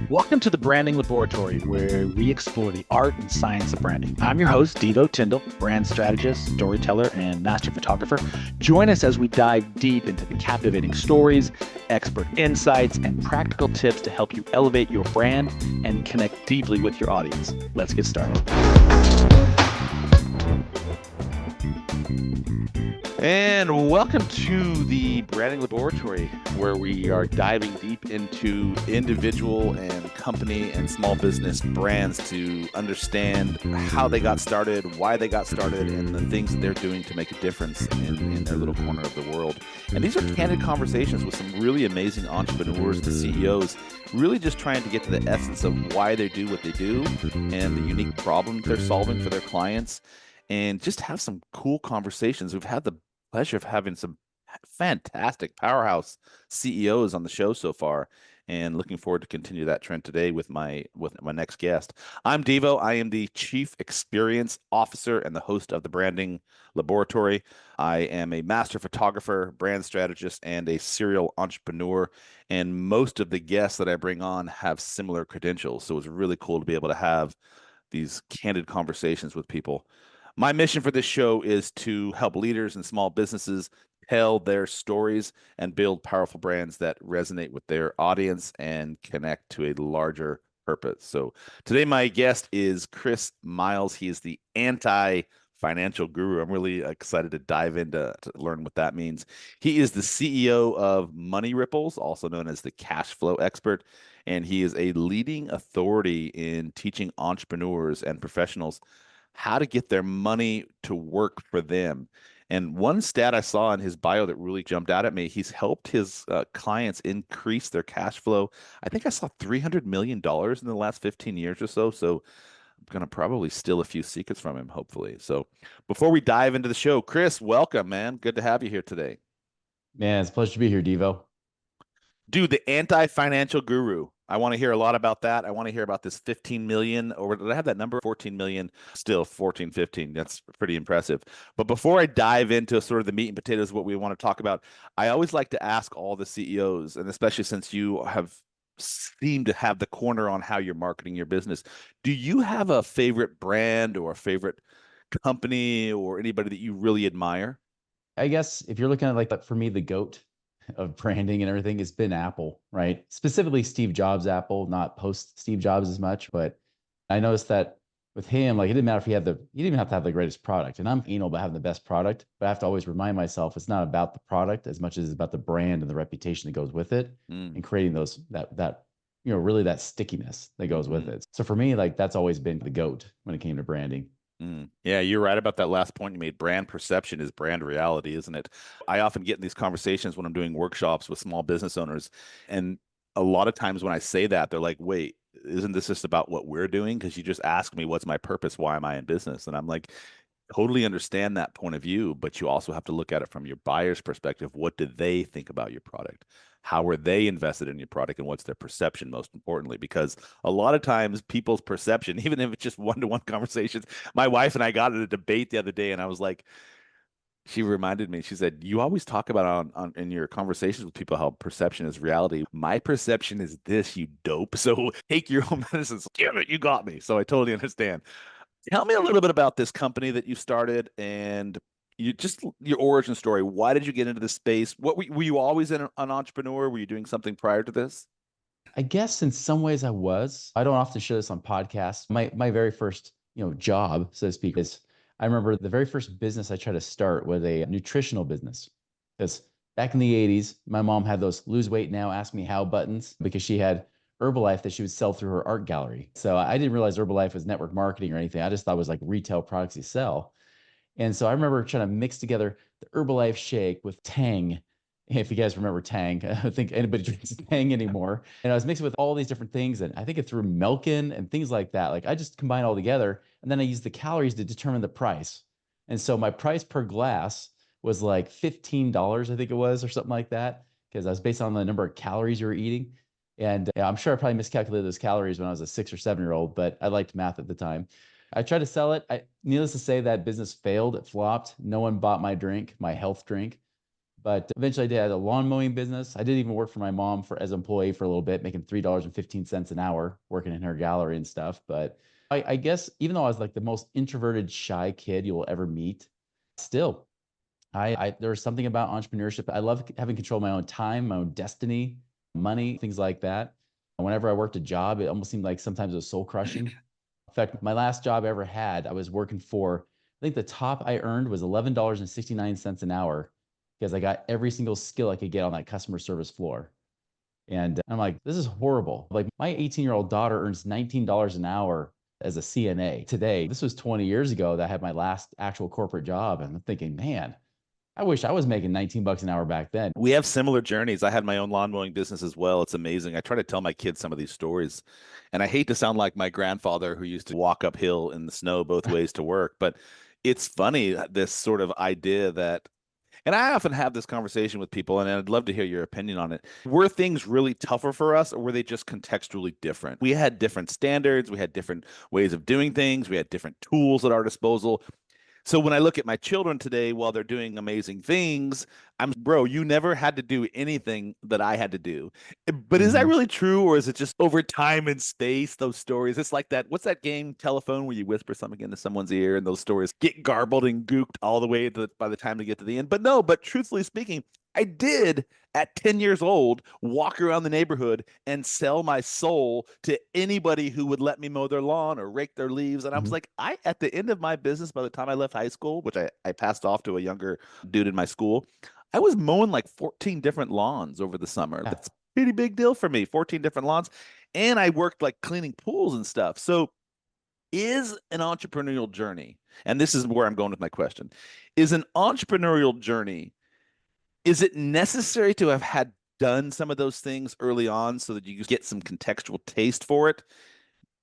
Welcome to the Branding Laboratory, where we explore the art and science of branding. I'm your host, Deevo, Tindall, brand strategist, storyteller, and master photographer. Join us as we dive deep into the captivating stories, expert insights, and practical tips to help you elevate your brand and connect deeply with your audience. Let's get started. And welcome to the Branding Laboratory, where we are diving deep into individual and company and small business brands to understand how they got started, why they got started, and the things that they're doing to make a difference in their little corner of the world. And these are candid conversations with some really amazing entrepreneurs and CEOs, really just trying to get to the essence of why they do what they do and the unique problems they're solving for their clients, and just have some cool conversations. We've had the pleasure of having some fantastic powerhouse CEOs on the show so far, and looking forward to continue that trend today with my next guest. I'm Deevo. I am the Chief Experience Officer and the host of the Branding Laboratory. I am a master photographer, brand strategist, and a serial entrepreneur. And most of the guests that I bring on have similar credentials. So it's really cool to be able to have these candid conversations with people. My mission for this show is to help leaders and small businesses tell their stories and build powerful brands that resonate with their audience and connect to a larger purpose. So today my guest is Chris Miles. He is the anti-financial guru. I'm really excited to dive into to learn what that means. He is the CEO of Money Ripples, also known as the Cashflow expert, and he is a leading authority in teaching entrepreneurs and professionals how to get their money to work for them. And one stat I saw in his bio that really jumped out at me, he's helped his clients increase their cash flow. I think I saw $300 million in the last 15 years or so. So I'm going to probably steal a few secrets from him, hopefully. So before we dive into the show, Chris, welcome, man. Good to have you here today. Man, it's a pleasure to be here, Deevo. Dude, the anti-financial guru. I want to hear a lot about that. I want to hear about this 15 million, or did I have that number? 14 million, still 14, 15. That's pretty impressive. But before I dive into sort of the meat and potatoes of what we want to talk about, I always like to ask all the CEOs, and especially since you have seemed to have the corner on how you're marketing your business, do you have a favorite brand or a favorite company or anybody that you really admire? I guess if you're looking at like for me, the GOAT of branding and everything has been Apple, right? Specifically Steve Jobs Apple, not post Steve Jobs as much, but I noticed that with him, like it didn't matter if he didn't even have to have the greatest product. And I'm anal about having the best product, but I have to always remind myself it's not about the product as much as it's about the brand and the reputation that goes with it and creating really that stickiness that goes with it. So for me, like that's always been the GOAT when it came to branding. Yeah, you're right about that last point you made. Brand perception is brand reality, isn't it? I often get in these conversations when I'm doing workshops with small business owners. And a lot of times when I say that, they're like, wait, isn't this just about what we're doing? Because you just asked me, what's my purpose? Why am I in business? And I'm like, totally understand that point of view, but you also have to look at it from your buyer's perspective. What do they think about your product? How are they invested in your product, and what's their perception, most importantly? Because a lot of times people's perception, even if it's just one-to-one conversations, my wife and I got in a debate the other day, and I was like, she reminded me, she said, you always talk about on in your conversations with people how perception is reality. My perception is this, you dope. So take your own medicine. Damn it, you got me. So I totally understand. Tell me a little bit about this company that you started and your origin story. Why did you get into this space? Were you always an entrepreneur? Were you doing something prior to this? I guess in some ways I was. I don't often share this on podcasts. My very first, job, so to speak, is I remember the very first business I tried to start was a nutritional business. Because back in the 80s, my mom had those lose weight now, ask me how buttons because she had Herbalife that she would sell through her art gallery. So I didn't realize Herbalife was network marketing or anything. I just thought it was like retail products you sell. And so I remember trying to mix together the Herbalife shake with Tang. If you guys remember Tang, I don't think anybody drinks Tang anymore. And I was mixing with all these different things. And I think it threw milk in and things like that. Like I just combined all together. And then I used the calories to determine the price. And so my price per glass was like $15, I think it was, or something like that, because I was based on the number of calories you were eating. And I'm sure I probably miscalculated those calories when I was a 6 or 7 year old, but I liked math at the time. I tried to sell it. Needless to say, that business failed. It flopped. No one bought my drink, my health drink. But eventually I did a lawn mowing business. I did even work for my mom for as an employee for a little bit, making $3.15 an hour, working in her gallery and stuff. But I guess even though I was like the most introverted, shy kid you will ever meet, still, there's something about entrepreneurship. I love having control of my own time, my own destiny, money, things like that. And whenever I worked a job, it almost seemed like sometimes it was soul crushing. In fact, my last job I ever had, I was working for, I think the top I earned was $11.69 an hour because I got every single skill I could get on that customer service floor. And I'm like, this is horrible. Like my 18-year-old daughter earns $19 an hour as a CNA today. This was 20 years ago that I had my last actual corporate job. And I'm thinking, man, I wish I was making 19 bucks an hour back then. We have similar journeys. I had my own lawn mowing business as well. It's amazing. I try to tell my kids some of these stories. And I hate to sound like my grandfather who used to walk uphill in the snow both ways to work, but it's funny, this sort of idea that, and I often have this conversation with people, and I'd love to hear your opinion on it. Were things really tougher for us, or were they just contextually different? We had different standards, we had different ways of doing things, we had different tools at our disposal. So when I look at my children today, while they're doing amazing things, bro, you never had to do anything that I had to do. But is that Mhm. really true, or is it just over time and space, those stories? It's like that. What's that game, Telephone, where you whisper something into someone's ear and those stories get garbled and gooked all the way by the time they get to the end? But no, but truthfully speaking, I did at 10 years old walk around the neighborhood and sell my soul to anybody who would let me mow their lawn or rake their leaves. And I was Mhm. like, at the end of my business, by the time I left high school, which I passed off to a younger dude in my school, I was mowing like 14 different lawns over the summer. Yeah. That's a pretty big deal for me, 14 different lawns. And I worked like cleaning pools and stuff. So is an entrepreneurial journey, and this is where I'm going with my question, is an entrepreneurial journey, is it necessary to have had done some of those things early on so that you get some contextual taste for it?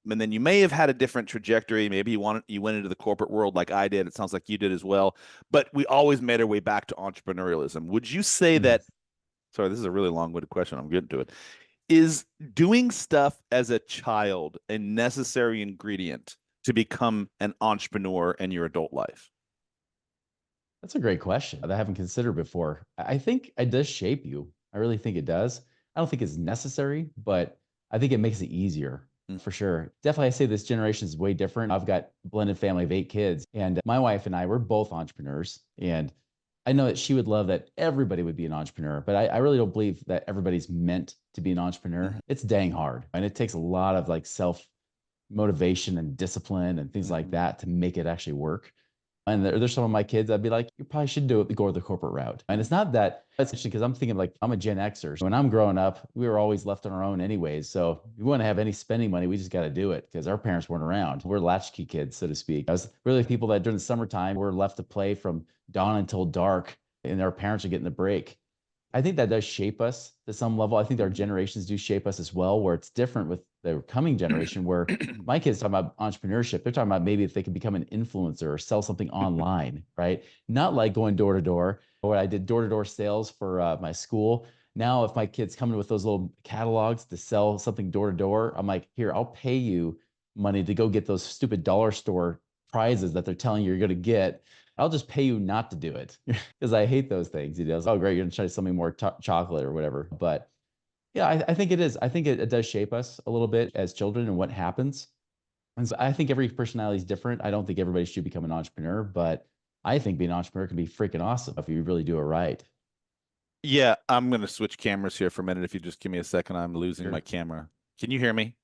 And then you may have had a different trajectory. Maybe you went into the corporate world like I did. It sounds like you did as well. But we always made our way back to entrepreneurialism. Would you say Mhm. that? Sorry, this is a really long-winded question. I'm getting to it. Is doing stuff as a child a necessary ingredient to become an entrepreneur in your adult life? That's a great question that I haven't considered before. I think it does shape you. I really think it does. I don't think it's necessary, but I think it makes it easier Mm. for sure. Definitely, I say this generation is way different. I've got a blended family of 8 kids, and my wife and I, we're both entrepreneurs. And I know that she would love that everybody would be an entrepreneur, but I really don't believe that everybody's meant to be an entrepreneur. Mhm. It's dang hard. And it takes a lot of like self motivation and discipline and things like Mhm. that to make it actually work. And there's some of my kids I'd be like, you probably should do it, go the corporate route. And it's not that that's interesting because I'm thinking like I'm a Gen Xer. When I'm growing up, we were always left on our own anyways. So if we want to have any spending money, we just got to do it because our parents weren't around. We're latchkey kids, so to speak. I was really people that during the summertime were left to play from dawn until dark, and our parents are getting the break. I think that does shape us to some level. I think our Mhm. generations do shape us as well, where it's different with the coming generation, where my kids talking about entrepreneurship. They're talking about maybe if they could become an influencer or sell something online, right? Not like going door to door. Or I did door to door sales for my school. Now, if my kids come in with those little catalogs to sell something door to door, I'm like, here, I'll pay you money to go get those stupid dollar store prizes that they're telling you you're going to get. I'll just pay you not to do it because I hate those things. It's, oh, great, you're going to try to sell me more chocolate or whatever. But yeah, I think it is. I think it does shape us a little bit as children and what happens. And so I think every personality is different. I don't think everybody should become an entrepreneur, but I think being an entrepreneur can be freaking awesome if you really do it right. Yeah, I'm going to switch cameras here for a minute. If you just give me a second, I'm losing my Sure. camera. Can you hear me?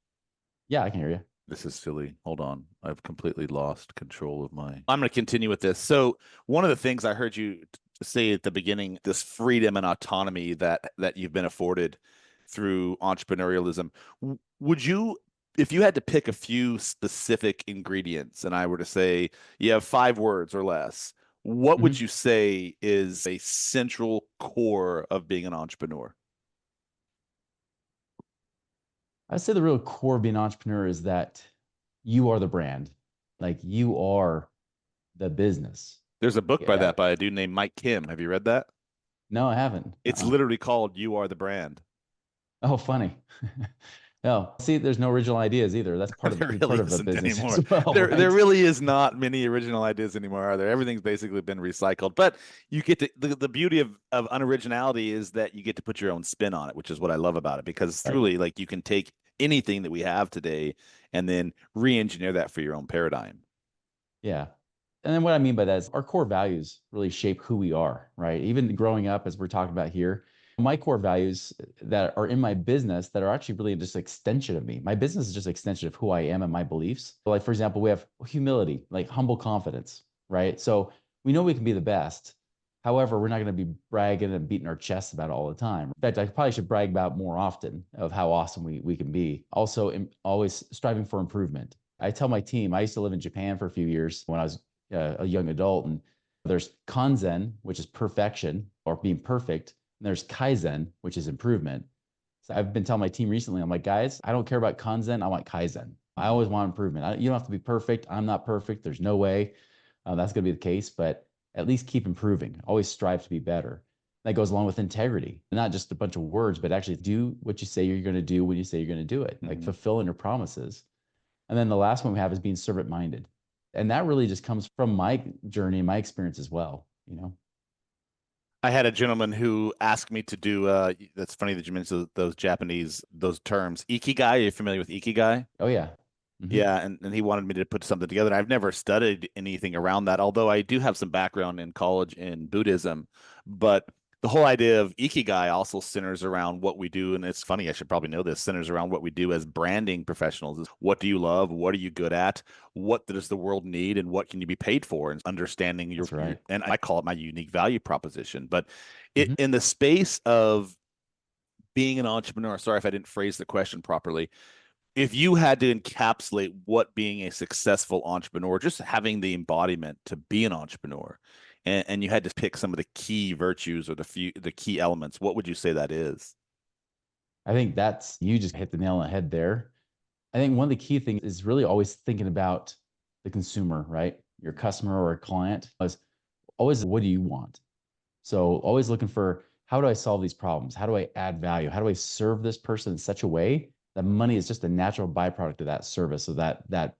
Yeah, I can hear you. This is silly. Hold on. I've completely lost control of my. I'm going to continue with this. So, one of the things I heard you say at the beginning, this freedom and autonomy that you've been afforded through entrepreneurialism. Would you, if you had to pick a few specific ingredients, and I were to say you have 5 words or less, what would Mhm. you say is a central core of being an entrepreneur? I'd say the real core of being an entrepreneur is that you are the brand, like you are the business. There's a book by Yeah. that by a dude named Mike Kim. Have you read that? No, I haven't. It's literally called You Are the Brand. Oh, funny. No, see, there's no original ideas either. That's part of There big really part of a isn't business anymore. as well, There right? really is not many original ideas anymore, are there? Everything's basically been recycled. But you get to the beauty of unoriginality is that you get to put your own spin on it, which is what I love about it. Because Right. truly, like you can take anything that we have today and then re-engineer that for your own paradigm. Yeah. And then what I mean by that is our core values really shape who we are, right? Even growing up, as we're talking about here, my core values that are in my business that are actually really just an extension of me. My business is just an extension of who I am and my beliefs. Like, for example, we have humility, like humble confidence, right? So we know we can be the best. However, we're not going to be bragging and beating our chests about it all the time. In fact, I probably should brag about more often of how awesome we can be. Also, always striving for improvement. I tell my team, I used to live in Japan for a few years when I was a young adult, and there's kanzen, which is perfection or being perfect, and there's kaizen, which is improvement. So I've been telling my team recently, I'm like, guys, I don't care about kanzen, I want kaizen. I always want improvement. You don't have to be perfect. I'm not perfect. There's no way that's going to be the case, but at least keep improving. Always strive to be better. That goes along with integrity, not just a bunch of words, but actually do what you say you're going to do when you say you're going to do it, like Mhm. fulfilling your promises. And then the last one we have is being servant minded. And that really just comes from my journey, my experience as well, you know? I had a gentleman who asked me to do that's funny that you mentioned those Japanese those terms. Ikigai, are you familiar with Ikigai? Oh yeah. Hmm. Yeah, and he wanted me to put something together. I've never studied anything around that, although I do have some background in college in Buddhism. But the whole idea of Ikigai also centers around what we do, and it's funny, I should probably know this, centers around what we do as branding professionals. Is what do you love? What are you good at? What does the world need, and what can you be paid for? And understanding That's right. and I call it my unique value proposition. But Hmm. in the space of being an entrepreneur, sorry if I didn't phrase the question properly, if you had to encapsulate what being a successful entrepreneur, just having the embodiment to be an entrepreneur, and you had to pick some of the key virtues or the key elements, what would you say that is? I think that's, you just hit the nail on the head there. I think one of the key things is really always thinking about the consumer, right? Your customer or a client is always, what do you want? So always looking for, how do I solve these problems? How do I add value? How do I serve this person in such a way that money is just a natural byproduct of that service, of that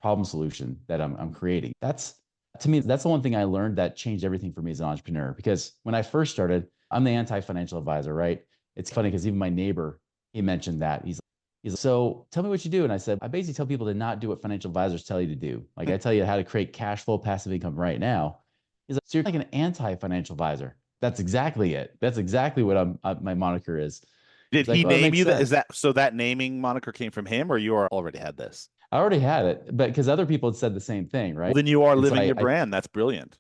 problem solution that I'm creating? That's, to me, that's the one thing I learned that changed everything for me as an entrepreneur. Because when I first started, I'm the anti-financial advisor, right? It's funny because even my neighbor, he mentioned that. He's like, so tell me what you do. And I said, I basically tell people to not do what financial advisors tell you to do. Like I tell you how to create cash flow, passive income right now. He's like, so you're like an anti-financial advisor. That's exactly it. That's exactly what my moniker is. Did He's like, he well, it name makes you that? Is sense. that so that naming moniker came from him, or you already had this? I already had it, but because other people had said the same thing, Well, right? then you are And so living your I brand. That's brilliant.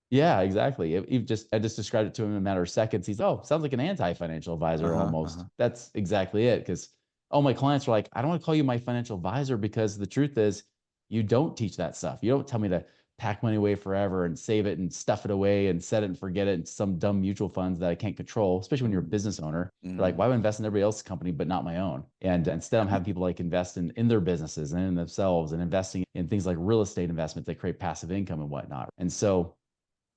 yeah, exactly. I just described it to him in a matter of seconds. He's, oh, sounds like an anti-financial advisor Uh-huh, almost. uh-huh. That's exactly it. Because all my clients are like, I don't want to call you my financial advisor because the truth is, you don't teach that stuff. You don't tell me to pack money away forever and save it and stuff it away and set it and forget it in some dumb mutual funds that I can't control, especially when you're a Mhm, business owner. They're like, mhm. why would I invest in everybody else's company but not my own? And instead, I'm having people like invest in their businesses and in themselves and investing in things like real estate investments that create passive income and whatnot. And so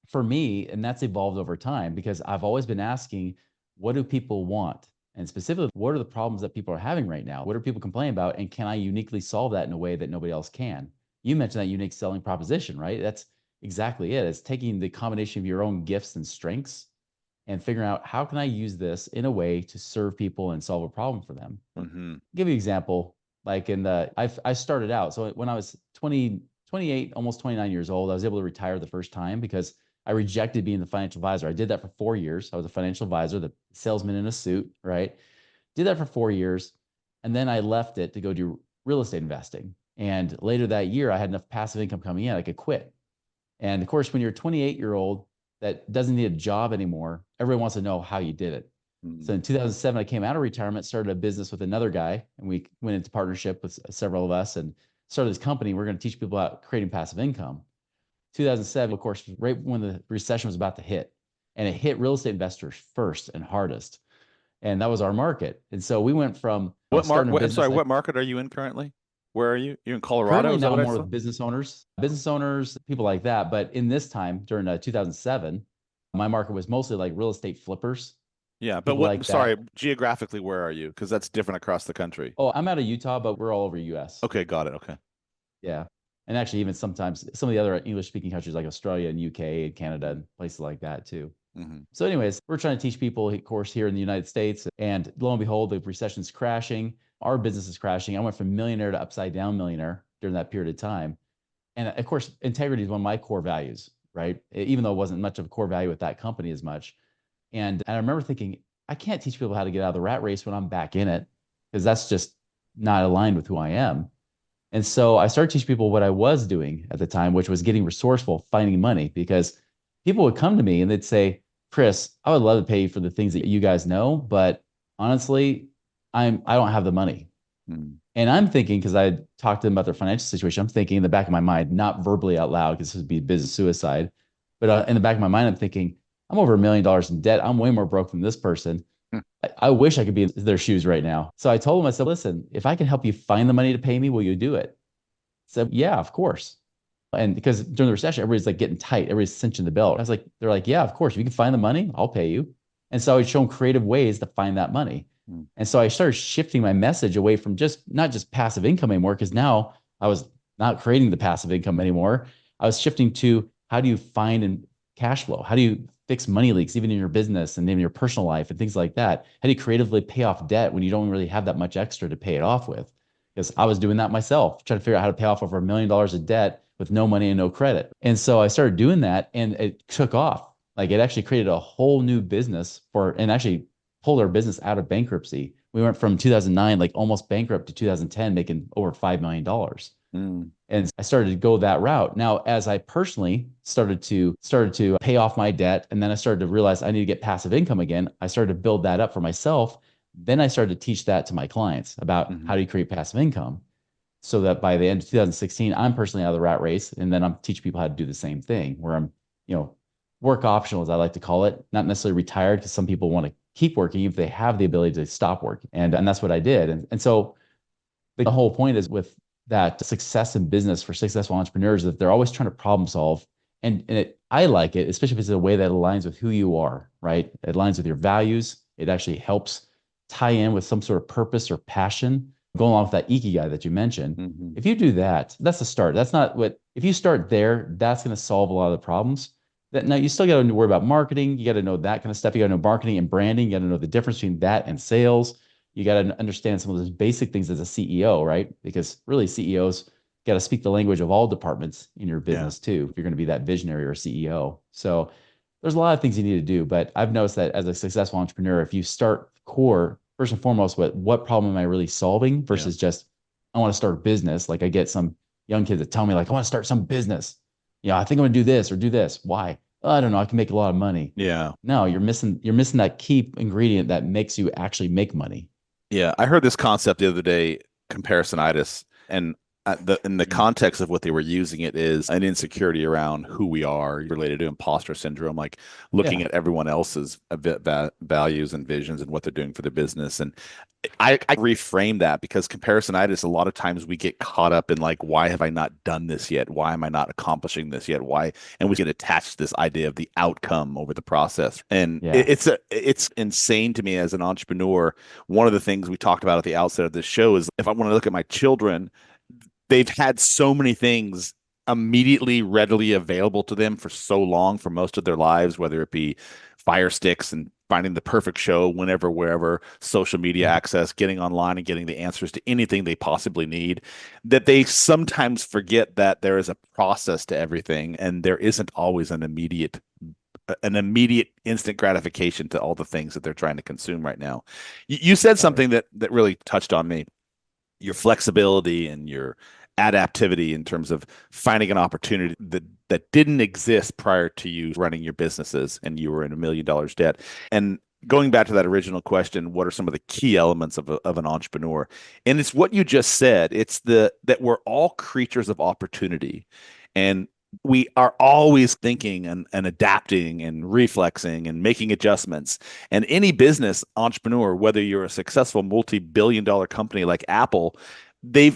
for me, and that's evolved over time because I've always been asking, what do people want? And specifically, what are the problems that people are having right now? What are people complaining about? And can I uniquely solve that in a way that nobody else can? You mentioned that unique selling proposition, right? That's exactly it. It's taking the combination of your own gifts and strengths and figuring out, how can I use this in a way to serve people and solve a problem for them? I'll Mhm. give you an example. Like I started out. So when I was 20, 28, almost 29 years old, I was able to retire the first time because I rejected being the financial advisor. I did that for 4 years. I was a financial advisor, the salesman in a suit, right? Did that for 4 years. And then I left it to go do real estate investing. And later that year, I had enough passive income coming in, I could quit. And of course, when you're a 28-year-old that doesn't need a job anymore, everyone wants to know how you did it. So Mhm. in 2007, I came out of retirement, started a business with another guy, and we went into partnership with several of us and started this company. We're going to teach people about creating passive income. 2007, of course, right when the recession was about to hit, and it hit real estate investors first and hardest. And that was our market. And so we went from starting a I'm sorry, business. what market are you in currently? Where are you? You're in Colorado, Currently is that now what I'm I more saw? with business owners, people like that. But in this time during 2007, my market was mostly like real estate flippers. Yeah, but people like sorry, that. geographically, where are you? Because that's different across the country. Oh, I'm out of Utah, but we're all over US. Okay, got it. Okay. Yeah. And actually, even sometimes some of the other English speaking countries like Australia and UK and Canada and places like that too. Hmm. So, anyways, we're trying to teach people, of course, here in the United States. And lo and behold, the recession's crashing. Our business is crashing. I went from millionaire to upside down millionaire during that period of time. And of course, integrity is one of my core values, right? Even though it wasn't much of a core value with that company as much. And I remember thinking, I can't teach people how to get out of the rat race when I'm back in it, because that's just not aligned with who I am. And so I started teaching people what I was doing at the time, which was getting resourceful, finding money, because people would come to me and they'd say, Chris, I would love to pay you for the things that you guys know, but honestly, I don't have the money. Mm. And I'm thinking, because I talked to them about their financial situation, I'm thinking in the back of my mind, not verbally out loud, because this would be business suicide, but in the back of my mind, I'm thinking, I'm over $1 million in debt. I'm way more broke than this person. I wish I could be in their shoes right now. So I told them, I said, listen, if I can help you find the money to pay me, will you do it? So yeah, of course. And because during the recession, everybody's like getting tight, everybody's cinching the belt. I was like, they're like, yeah, of course. If you can find the money, I'll pay you. And so I would show them creative ways to find that money. Mm. And so I started shifting my message away from just not just passive income anymore, because now I was not creating the passive income anymore. I was shifting to how do you find and cash flow? How do you fix money leaks, even in your business and in your personal life and things like that? How do you creatively pay off debt when you don't really have that much extra to pay it off with? Because I was doing that myself, trying to figure out how to pay off over $1 million of debt with no money and no credit. And so I started doing that and it took off. Like it actually created a whole new business and actually pulled our business out of bankruptcy. We went from 2009, like almost bankrupt, to 2010, making over $5 million. Mm. And I started to go that route. Now, as I personally started to pay off my debt, and then I started to realize I need to get passive income again, I started to build that up for myself. Then I started to teach that to my clients about Hmm. how do you create passive income, so that by the end of 2016, I'm personally out of the rat race, and then I'm teaching people how to do the same thing, where I'm, you know, work optional, as I like to call it, not necessarily retired, because some people want to keep working if they have the ability to stop working, and that's what I did, and so the whole point is with that success in business for successful entrepreneurs that they're always trying to problem solve. I like it, especially if it's a way that aligns with who you are, right? It aligns with your values. It actually helps tie in with some sort of purpose or passion, going along with that ikigai that you mentioned. Hmm. If you do that, that's the start. That's not what, if you start there, that's going to solve a lot of the problems. That now you still got to worry about marketing. You got to know that kind of stuff. You got to know marketing and branding. You got to know the difference between that and sales. You got to understand some of those basic things as a CEO, right? Because really, CEOs got to speak the language of all departments in your Yeah. business too, if you're going to be that visionary or CEO. So there's a lot of things you need to do. But I've noticed that as a successful entrepreneur, if you start core, first and foremost, what problem am I really solving Yeah. versus just, I want to start a business. Like I get some young kids that tell me, like, I want to start some business. I think I'm going to do this or do this. Why? "Oh, I don't know. I can make a lot of money." Yeah. No, you're missing that key ingredient that makes you actually make money. Yeah. I heard this concept the other day, comparisonitis, and in the Mm. context of what they were using it is an insecurity around who we are related to imposter syndrome, like looking Yeah. at everyone else's values and visions and what they're doing for their business. And I reframe that because comparisonitis, a lot of times we get caught up in like, why have I not done this yet? Why am I not accomplishing this yet? Why? And we get attached to this idea of the outcome over the process. And Yeah. it's insane to me as an entrepreneur. One of the things we talked about at the outset of this show is if I want to look at my children, they've had so many things immediately readily available to them for so long for most of their lives, whether it be fire sticks and finding the perfect show whenever, wherever, social media Mhm. access, getting online and getting the answers to anything they possibly need, that they sometimes forget that there is a process to everything and there isn't always an immediate instant gratification to all the things that they're trying to consume right now. You said Right. something that really touched on me, your flexibility and your adaptivity in terms of finding an opportunity that didn't exist prior to you running your businesses and you were in $1 million debt. And going back to that original question, what are some of the key elements of an entrepreneur? And it's what you just said. It's that we're all creatures of opportunity. And we are always thinking and adapting and reflexing and making adjustments. And any business entrepreneur, whether you're a successful multi-billion-dollar company like Apple, they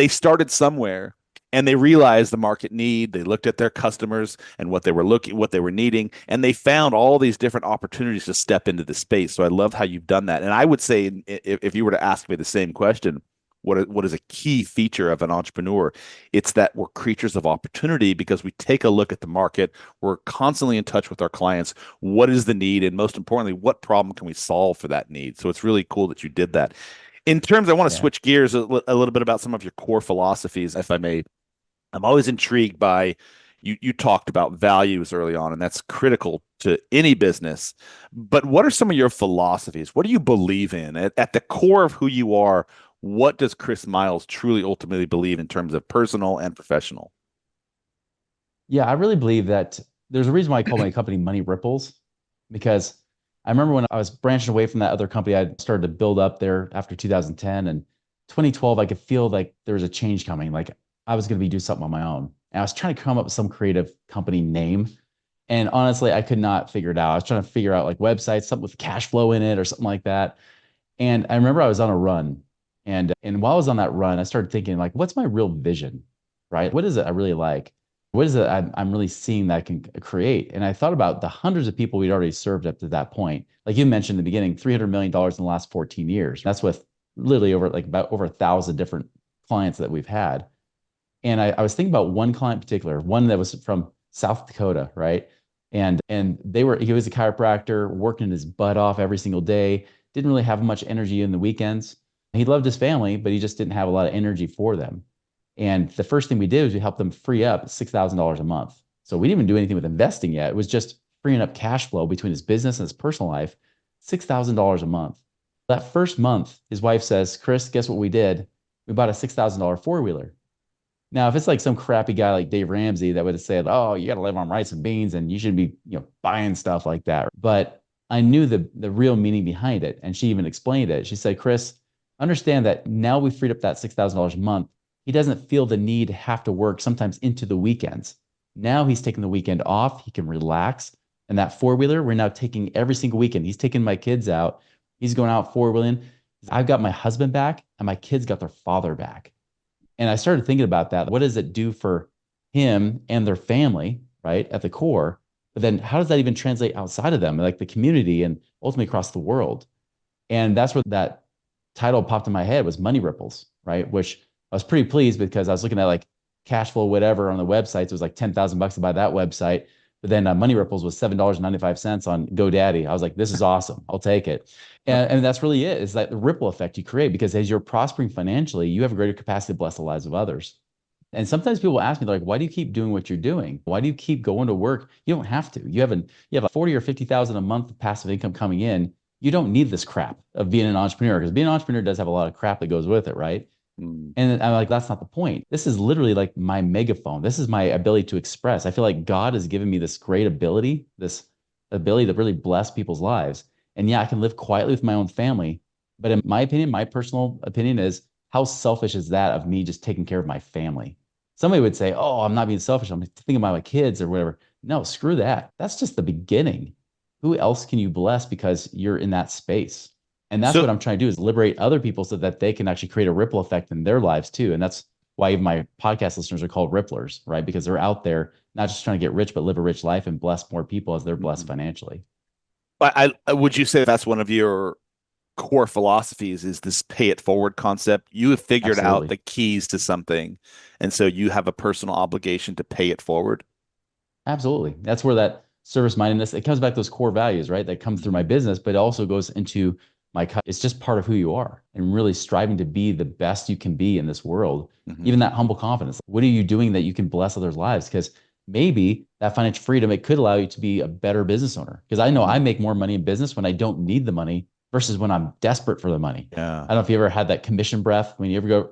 started somewhere and they realized the market need. They looked at their customers and what they were needing, and they found all these different opportunities to step into the space. So I love how you've done that. And I would say, if you were to ask me the same question, what is a key feature of an entrepreneur? It's that we're creatures of opportunity because we take a look at the market. We're constantly in touch with our clients. What is the need? And most importantly, what problem can we solve for that need? So it's really cool that you did that. In terms, I want to Yeah. switch gears a little bit about some of your core philosophies, if I may. I'm always intrigued by you talked about values early on, and that's critical to any business. But what are some of your philosophies? What do you believe in? At the core of who you are, what does Chris Miles truly ultimately believe in terms of personal and professional? Yeah, I really believe that there's a reason why I call my company Money Ripples, because I remember when I was branching away from that other company, I started to build up there after 2010 and 2012. I could feel like there was a change coming. Like I was going to be doing something on my own. And I was trying to come up with some creative company name. And honestly, I could not figure it out. I was trying to figure out like websites, something with cash flow in it or something like that. And I remember I was on a run. And while I was on that run, I started thinking, like, what's my real vision? Right? What is it I really like? What is it I'm really seeing that I can create? And I thought about the hundreds of people we'd already served up to that point. Like you mentioned in the beginning, $300 million in the last 14 years. That's with literally over like about over 1,000 different clients that we've had. And I was thinking about one client in particular, one that was from South Dakota, right? And he was a chiropractor, working his butt off every single day, didn't really have much energy in the weekends. He loved his family, but he just didn't have a lot of energy for them. And the first thing we did was we helped them free up $6,000 a month. So we didn't even do anything with investing yet. It was just freeing up cash flow between his business and his personal life, $6,000 a month. That first month, his wife says, Chris, guess what we did? We bought a $6,000 four-wheeler. Now, if it's like some crappy guy like Dave Ramsey that would have said, "Oh, you got to live on rice and beans, and you should be, buying stuff like that." But I knew the real meaning behind it, and she even explained it. She said, "Chris, understand that now we freed up that $6,000 a month. He doesn't feel the need to have to work sometimes into the weekends. Now he's taking the weekend off. He can relax. And that four wheeler, we're now taking every single weekend. He's taking my kids out. He's going out four wheeling. I've got my husband back, and my kids got their father back." And I started thinking about that. What does it do for him and their family, right, at the core? But then how does that even translate outside of them, like the community and ultimately across the world? And that's where that title popped in my head was Money Ripples, right? Which I was pretty pleased because I was looking at like Cashflow, whatever on the websites. It was like 10,000 bucks to buy that website. But then Money Ripples was $7.95 on GoDaddy. I was like, this is awesome. I'll take it. And that's really it. It's like the ripple effect you create because as you're prospering financially, you have a greater capacity to bless the lives of others. And sometimes people ask me, like, why do you keep doing what you're doing? Why do you keep going to work? You don't have to. You have a 40 or 50,000 a month of passive income coming in. You don't need this crap of being an entrepreneur because being an entrepreneur does have a lot of crap that goes with it, right? Mm. And I'm like, that's not the point. This is literally like my megaphone. This is my ability to express. I feel like God has given me this great ability, this ability to really bless people's lives. And yeah, I can live quietly with my own family. But in my opinion, my personal opinion is how selfish is that of me just taking care of my family? Somebody would say, oh, I'm not being selfish. I'm thinking about my kids or whatever. No, screw that. That's just the beginning. Who else can you bless because you're in that space? And that's So what I'm trying to do is liberate other people so that they can actually create a ripple effect in their lives too. And that's why even my podcast listeners are called ripplers, right? Because they're out there not just trying to get rich, but live a rich life and bless more people as they're blessed Mhm. financially. Would you say that's one of your core philosophies is this pay it forward concept? You have figured out Absolutely. the keys to something, and so you have a personal obligation to pay it forward. Absolutely. That's where that service mindedness, it comes back to those core values, right? That come through my Mhm. business, but it also goes into it's just part of who you are and really striving to be the best you can be in this world. Mhm. Even that humble confidence. What are you doing that you can bless others' lives? Because maybe that financial freedom, it could allow you to be a better business owner. Because I know I Mhm. make more money in business when I don't need the money versus when I'm desperate for the money. Yeah. I don't know if you ever had that commission breath whenever you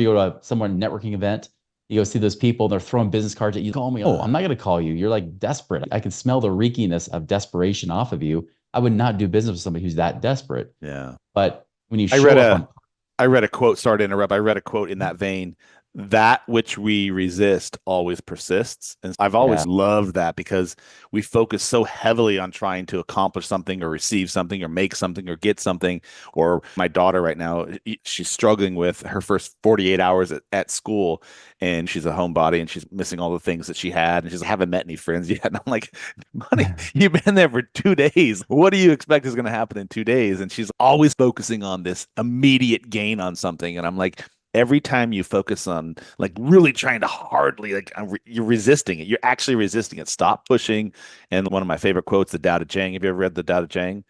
go to someone networking event, you go see those people, they're throwing business cards at you. Call me. Oh, I'm not going to call you. You're like desperate. I can smell the reekiness of desperation off of you. I would not do business with somebody who's that desperate. Yeah. But when you I read show up a on, I read a quote, sorry to interrupt. I read a quote in that vein that which we resist always persists. And I've Yeah. always loved that because we focus so heavily on trying to accomplish something or receive something or make something or get something. Or my daughter right now, she's struggling with her first 48 hours at school, and she's a homebody and she's missing all the things that she had. And she's like, I haven't met any friends yet. And I'm like, honey, you've been there for 2 days. What do you expect is going to happen in 2 days? And she's always focusing on this immediate gain on something. And I'm like, every time you focus on like really trying to hardly like you're resisting it. You're actually resisting it. Stop pushing. And one of my favorite quotes, the Tao Te Ching. Have you ever read the Tao Te Ching?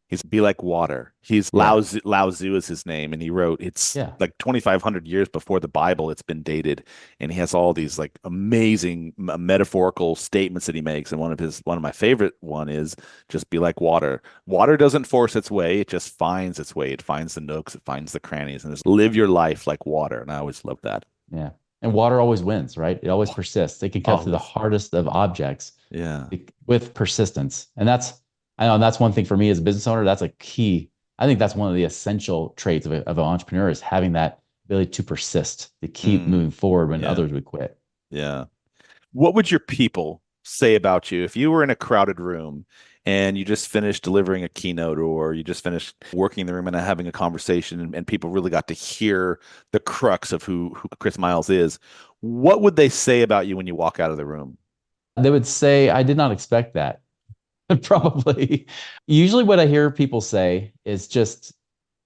He's be like water. He's Yeah. Lao Tzu is his name, and he wrote it's Yeah. like 2,500 years before the Bible. It's been dated, and he has all these like amazing metaphorical statements that he makes. And one of my favorite one is just be like water. Water doesn't force its way; it just finds its way. It finds the nooks, it finds the crannies, and just live your life like water. And I always love that. Yeah. And water always wins, right? It always persists. It can cut through the Always, hardest of objects yeah. with persistence. And I know that's one thing for me as a business owner. That's a key. I think that's one of the essential traits of an entrepreneur is having that ability to persist, to keep Mm, moving forward when yeah, others would quit. yeah. What would your people say about you if you were in a crowded room and you just finished delivering a keynote or you just finished working in the room and having a conversation and people really got to hear the crux of who Chris Miles is? What would they say about you when you walk out of the room? They would say, I did not expect that. Probably. Usually what I hear people say is just,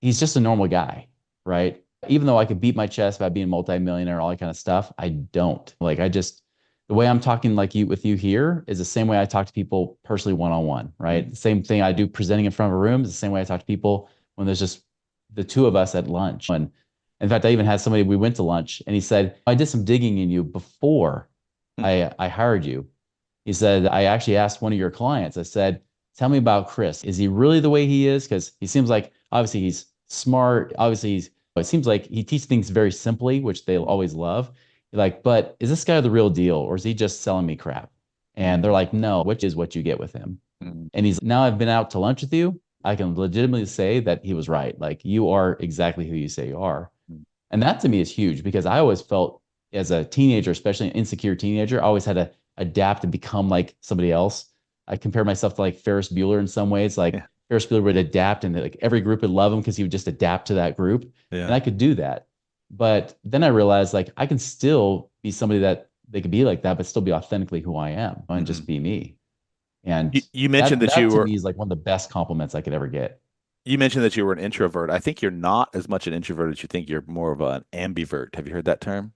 he's just a normal guy, right? Even though I could beat my chest about being a multimillionaire, all that kind of stuff, I don't. Like the way I'm talking like you with you here is the same way I talk to people personally one-on-one, right? Mm, The same thing I do presenting in front of a room is the same way I talk to people when there's just the two of us at lunch. And in fact, I even had somebody, we went to lunch and he said, I did some digging in you before mm, I hired you. He said, I actually asked one of your clients, I said, tell me about Chris. Is he really the way he is? Because he seems like obviously he's smart. Obviously, it seems like he teaches things very simply, which they always love. Like, but is this guy the real deal or is he just selling me crap? And they're mm, like, no, which is what you get with him. mm, And he's now I've been out to lunch with you. I can legitimately say that he was right. Like, you are exactly who you say you are. mm. And that to me is huge because I always felt as a teenager, especially an insecure teenager, I always had to adapt and become like somebody else. I compare myself to like Ferris Bueller in some ways. Like Yeah, Ferris Bueller would adapt and like every group would love him because he would just adapt to that group. And yeah. I could do that. But then I realized like I can still be somebody that they could be like that, but still be authentically who I am and just Mhm. be me. And You mentioned that that that to me is like one of the best compliments I could ever get. you mentioned that you were an introvert. I think you're not as much an introvert as you think. You're more of an ambivert. Have you heard that term?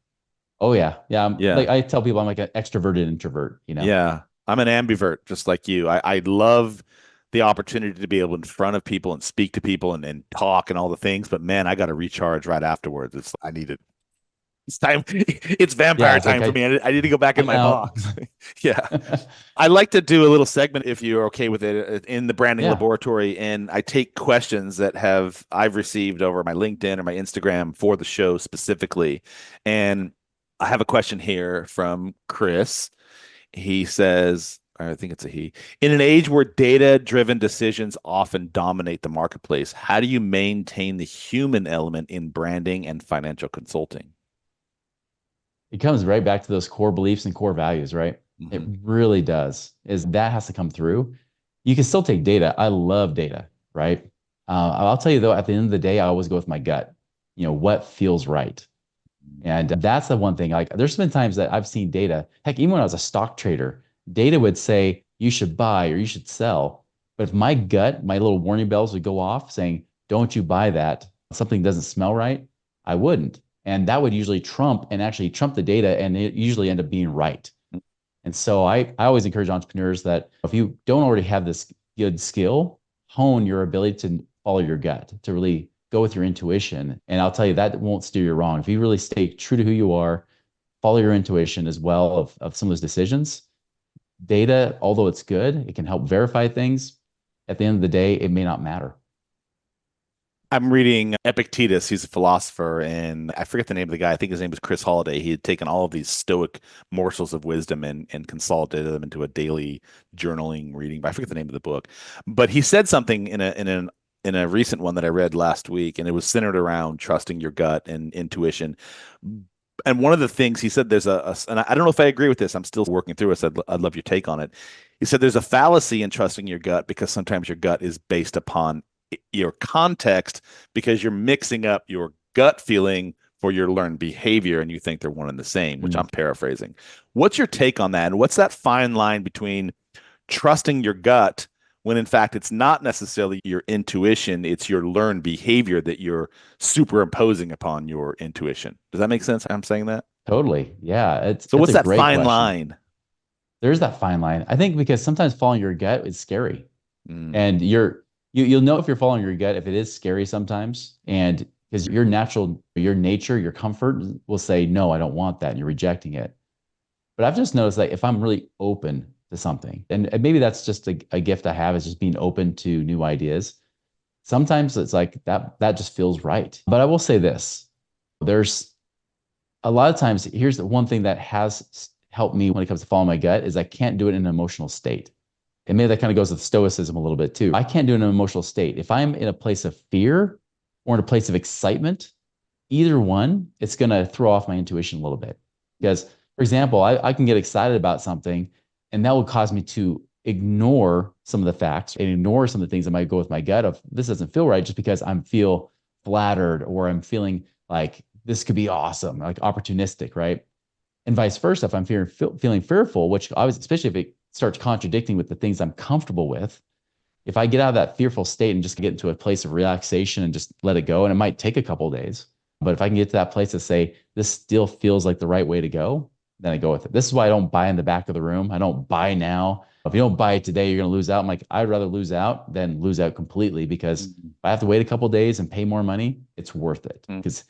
Oh yeah. Yeah. Yeah. Like I tell people I'm like an extroverted introvert, you know? Yeah, I'm an ambivert, just like you. I love the opportunity to be able in front of people and speak to people and talk and all the things. But man, I got to recharge right afterwards. I need it. It's time. It's Yeah. vampire It's like time for me. I need to go back in I'm my out. box. Yeah. I like to do a little segment if you're okay with it in the branding Yeah. laboratory, and I take questions that I've received over my LinkedIn or my Instagram for the show specifically. And I have a question here from Chris. He says, or I think it's a he, in an age where data-driven decisions often dominate the marketplace, how do you maintain the human element in branding and financial consulting? It comes right back to those core beliefs and core values, right? It Hmm. really does. Is that has to come through. You can still take data. I love data, right? I'll tell you though, at the end of the day, I always go with my gut. You know, what feels right. And that's the one thing. Like, there's been times that I've seen data. Heck, even when I was a stock trader, data would say you should buy or you should sell. But if my gut, my little warning bells would go off saying, "Don't you buy that? Something doesn't smell right," I wouldn't. And that would usually trump the data, and it usually end up being right. And so I always encourage entrepreneurs that if you don't already have this good skill, hone your ability to follow your gut, to really go with your intuition. And I'll tell you, that won't steer you wrong. If you really stay true to who you are, follow your intuition as well of some of those decisions. Data, although it's good, it can help verify things. At the end of the day, it may not matter. I'm reading Epictetus. He's a philosopher, and I forget the name of the guy. I think his name was Chris Holiday. He had taken all of these stoic morsels of wisdom and consolidated them into a daily journaling reading. But I forget the name of the book. But he said something in a recent one that I read last week, and it was centered around trusting your gut and intuition. And one of the things he said, and I don't know if I agree with this. I'm still working through it. So I'd love your take on it. He said there's a fallacy in trusting your gut because sometimes your gut is based upon your context because you're mixing up your gut feeling for your learned behavior and you think they're one and the same, which Mm. I'm paraphrasing. What's your take on that? And what's that fine line between trusting your gut when in fact it's not necessarily your intuition, it's your learned behavior that you're superimposing upon your intuition. Does that make sense? I'm saying that. Totally. Yeah. So It's what's a that great fine question. line? There's that fine line. I think because sometimes following your gut is scary. Mm, And you'll know if you're following your gut if it is scary sometimes. And because your nature, your comfort will say, no, I don't want that. And you're rejecting it. But I've just noticed that if I'm really open to something, and maybe that's just a gift I have is just being open to new ideas. Sometimes it's like that just feels right. But I will say this, there's a lot of times, here's the one thing that has helped me when it comes to following my gut is I can't do it in an emotional state. And maybe that kind of goes with stoicism a little bit too. I can't do it in an emotional state. If I'm in a place of fear or in a place of excitement, either one, it's going to throw off my intuition a little bit. Because, for example, I can get excited about something and that will cause me to ignore some of the facts and ignore some of the things that might go with my gut of this doesn't feel right just because I'm feel flattered or I'm feeling like this could be awesome, like opportunistic, right? And vice versa. If I'm feeling fearful, which obviously, especially if it starts contradicting with the things I'm comfortable with, if I get out of that fearful state and just get into a place of relaxation and just let it go, and it might take a couple of days, but if I can get to that place to say, this still feels like the right way to go, then I go with it. This is why I don't buy in the back of the room. I don't buy now. If you don't buy it today, you're going to lose out. I'm like, I'd rather lose out than lose out completely because if mm, I have to wait a couple of days and pay more money, it's worth it. mm. Because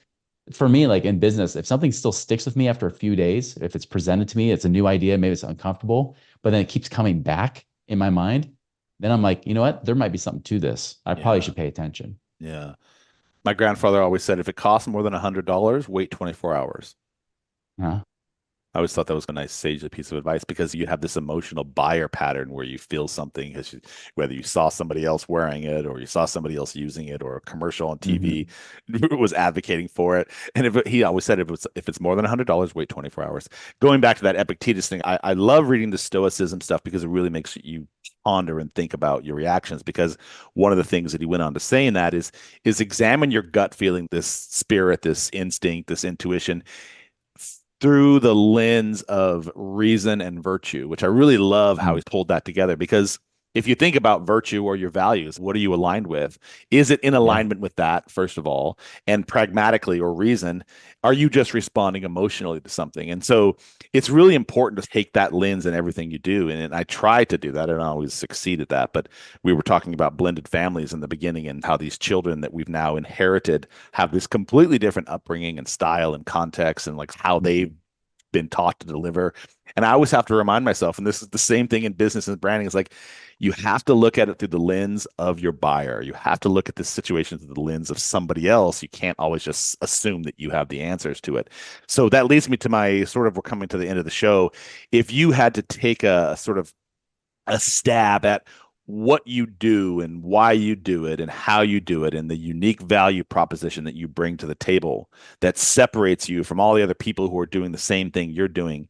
for me, like in business, if something still sticks with me after a few days, if it's presented to me, it's a new idea, maybe it's uncomfortable, but then it keeps coming back in my mind, then I'm like, you know what? There might be something to this. I probably Yeah, should pay attention. yeah. My grandfather always said, if it costs more than $100, wait 24 hours. Huh? I always thought that was a nice sage piece of advice because you have this emotional buyer pattern where you feel something, whether you saw somebody else wearing it or you saw somebody else using it or a commercial on TV Mm-hmm. was advocating for it. And he always said if it's more than $100, wait 24 hours. Going back to that Epictetus thing, I love reading the Stoicism stuff because it really makes you ponder and think about your reactions. Because one of the things that he went on to say in that is examine your gut feeling, this spirit, this instinct, this intuition through the lens of reason and virtue, which I really love how Mm. he's pulled that together. Because if you think about virtue or your values, what are you aligned with? Is it in Yeah. alignment with that, first of all? And pragmatically or reason, are you just responding emotionally to something? And so it's really important to take that lens in everything you do. And I try to do that. I don't always succeed at that. But we were talking about blended families in the beginning and how these children that we've now inherited have this completely different upbringing and style and context and like how they've been taught to deliver. And I always have to remind myself, and this is the same thing in business and branding, is like you have to look at it through the lens of your buyer. You have to look at the situation through the lens of somebody else. You can't always just assume that you have the answers to it. So that leads me to my sort of, we're coming to the end of the show. If you had to take a sort of a stab at what you do and why you do it and how you do it and the unique value proposition that you bring to the table that separates you from all the other people who are doing the same thing you're doing.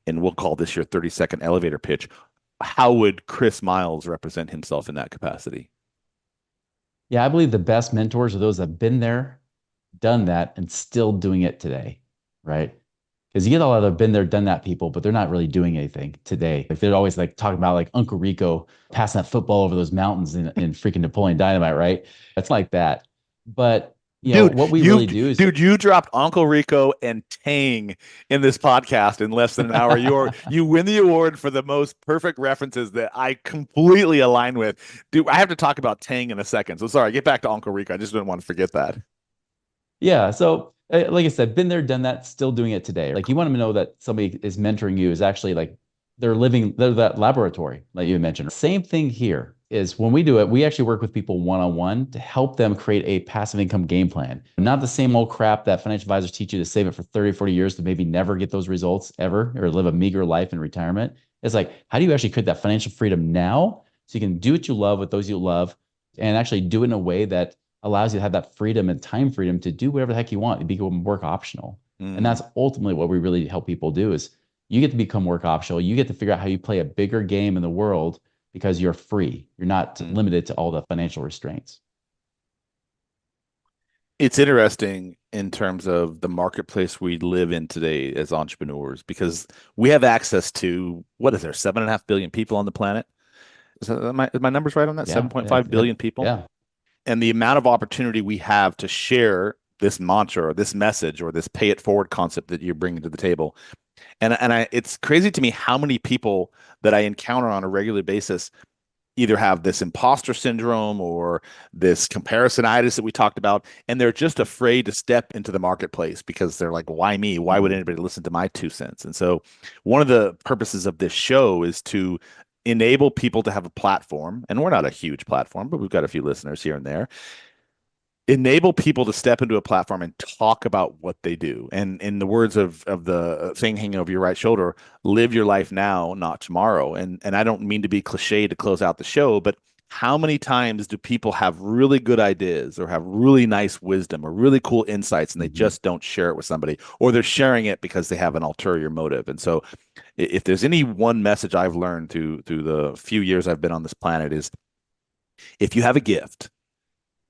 And we'll call this your 30-second elevator pitch. How would Chris Miles represent himself in that capacity? Yeah, I believe the best mentors are those that have been there, done that, and still doing it today, right? Because you get a lot of been there, done that people, but they're not really doing anything today. Like they're always like talking about like Uncle Rico passing that football over those mountains in freaking Napoleon Dynamite, right? It's like that. But Dude, what we really do is you dropped Uncle Rico and Tang in this podcast in less than an hour. You win the award for the most perfect references that I completely align with. Dude, I have to talk about Tang in a second. So sorry, get back to Uncle Rico. I just didn't want to forget that. yeah. So, like I said, been there, done that, still doing it today. Like you want to know that somebody is mentoring you is actually like they're that laboratory like you mentioned. Same thing here is when we do it, we actually work with people one on one to help them create a passive income game plan. Not the same old crap that financial advisors teach you to save it for 30, 40 years to maybe never get those results ever or live a meager life in retirement. It's like, how do you actually create that financial freedom now so you can do what you love with those you love and actually do it in a way that allows you to have that freedom and time freedom to do whatever the heck you want and become work optional. And Mm, that's ultimately what we really help people do is you get to become work optional. You get to figure out how you play a bigger game in the world because you're free. You're not mm. limited to all the financial restraints. It's interesting in terms of the marketplace we live in today as entrepreneurs because we have access to what is there, 7.5 billion people on the planet? Is my numbers right on that? Yeah. 7.5 billion people. Yeah. And the amount of opportunity we have to share this mantra or this message or this pay it forward concept that you're bringing to the table. It's crazy to me how many people that I encounter on a regular basis either have this imposter syndrome or this comparisonitis that we talked about, and they're just afraid to step into the marketplace because they're like, why me? Why would Mhm. anybody listen to my 2 cents? And so one of the purposes of this show is to enable people to have a platform, and we're not a huge platform, but we've got a few listeners here and there, enable people to step into a platform and talk about what they do. And in the words of the thing hanging over your right shoulder, live your life now, not tomorrow. And I don't mean to be cliche to close out the show, but how many times do people have really good ideas or have really nice wisdom or really cool insights and they Mhm. just don't share it with somebody, or they're sharing it because they have an ulterior motive? And so if there's any one message I've learned through the few years I've been on this planet is if you have a gift,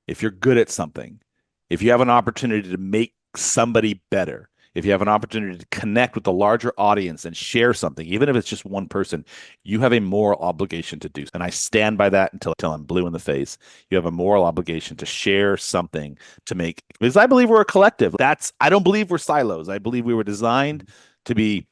if you're good at something, if you have an opportunity to make somebody better, if you have an opportunity to connect with a larger audience and share something, even if it's just one person, you have a moral obligation to do. And I stand by that until I'm blue in the face. You have a moral obligation to share something to make, because I believe we're a collective. I don't believe we're silos. I believe we were designed to be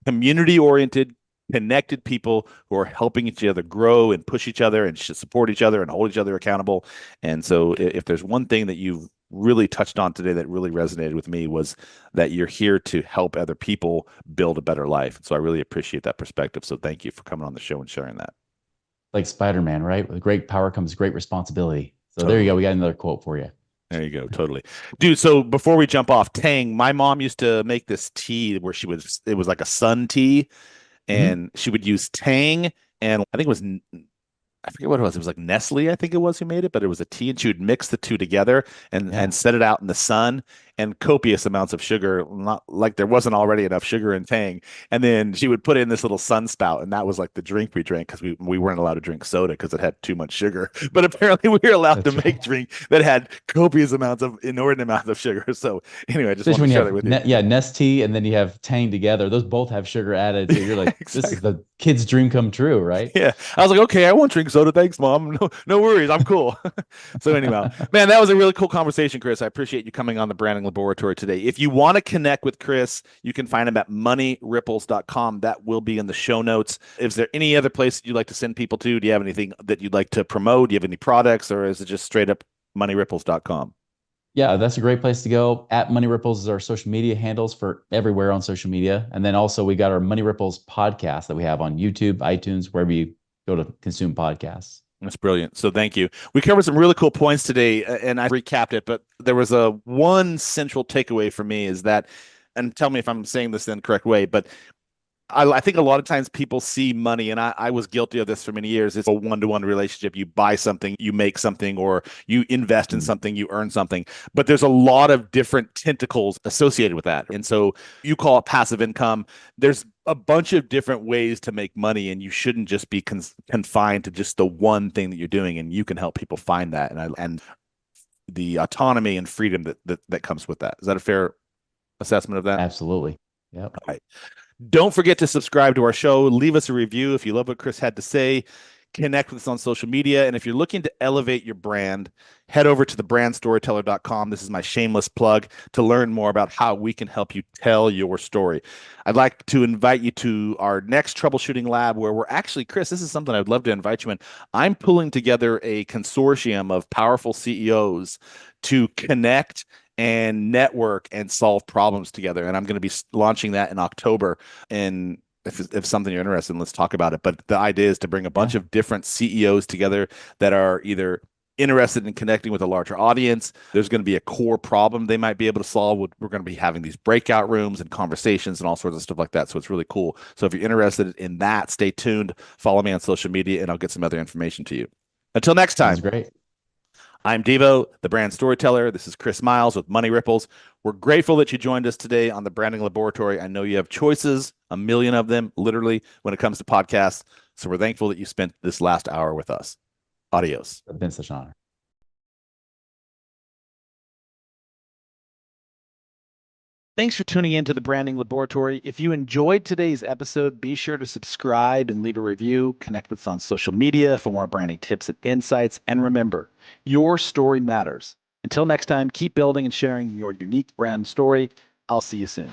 community oriented, connected people who are helping each other grow and push each other and support each other and hold each other accountable. And so, if there's one thing that you've really touched on today that really resonated with me was that you're here to help other people build a better life. So I really appreciate that perspective. So thank you for coming on the show and sharing that. Like Spider-Man, right? With great power comes great responsibility. So there you go. Totally. We got another quote for you. There you go. Totally. Dude, so before we jump off, Tang, my mom used to make this tea where it was like a sun tea, Mhm. and she would use Tang, and I think it was, I forget what it was. It was like Nestle, I think it was, who made it, but it was a tea, and she would mix the two together and Yeah. set it out in the sun, and copious amounts of sugar, not like there wasn't already enough sugar in Tang. And then she would put in this little sun spout, and that was like the drink we drank because we weren't allowed to drink soda because it had too much sugar. But apparently we were allowed to That's make right. drink that had copious amounts of inordinate amounts of sugar. So anyway, I just Especially wanted when to you share that have with you. yeah, Nestea and then you have Tang together. Those both have sugar added. So you're like, this is Exactly. the kid's dream come true, right? Yeah. I was like, okay, I won't drink soda. Thanks, mom. No, no worries. I'm cool. So anyhow, man, that was a really cool conversation, Chris. I appreciate you coming on the Branding Laboratory today. If you want to connect with Chris, you can find him at moneyripples.com. That will be in the show notes. Is there any other place you'd like to send people to? Do you have anything that you'd like to promote? Do you have any products, or is it just straight up moneyripples.com? Yeah, that's a great place to go. At Money Ripples is our social media handles for everywhere on social media. And then also we got our Money Ripples podcast that we have on YouTube, iTunes, wherever you go to consume podcasts. That's brilliant. So thank you. We covered some really cool points today, and I recapped it, but there was a one central takeaway for me is that, and tell me if I'm saying this in the correct way, but I think a lot of times people see money, and I was guilty of this for many years. It's a one-to-one relationship. You buy something, you make something, or you invest in Mm. something, you earn something. But there's a lot of different tentacles associated with that. And so you call it passive income. There's a bunch of different ways to make money, and you shouldn't just be confined to just the one thing that you're doing. And you can help people find that, and the autonomy and freedom that comes with that. Is that a fair assessment of that? Absolutely. Yep. All right. Don't forget to subscribe to our show. Leave us a review if you love what Chris had to say. Connect with us on social media. And if you're looking to elevate your brand, head over to thebrandstoryteller.com. This is my shameless plug to learn more about how we can help you tell your story. I'd like to invite you to our next troubleshooting lab where we're actually, Chris, this is something I'd love to invite you in. I'm pulling together a consortium of powerful CEOs to connect and network and solve problems together. And I'm going to be launching that in October. And if something you're interested in, let's talk about it. But the idea is to bring a bunch Yeah. of different CEOs together that are either interested in connecting with a larger audience. There's going to be a core problem they might be able to solve. We're going to be having these breakout rooms and conversations and all sorts of stuff like that. So it's really cool. So if you're interested in that, stay tuned. Follow me on social media, and I'll get some other information to you. Until next Sounds time, great. I'm Deevo, the brand storyteller. This is Chris Miles with Money Ripples. We're grateful that you joined us today on the Branding Laboratory. I know you have choices, a million of them, literally, when it comes to podcasts. So we're thankful that you spent this last hour with us. Adios. It's been such an honor. Thanks for tuning in to the Branding Laboratory. If you enjoyed today's episode, be sure to subscribe and leave a review. Connect with us on social media for more branding tips and insights. And remember, your story matters. Until next time, keep building and sharing your unique brand story. I'll see you soon.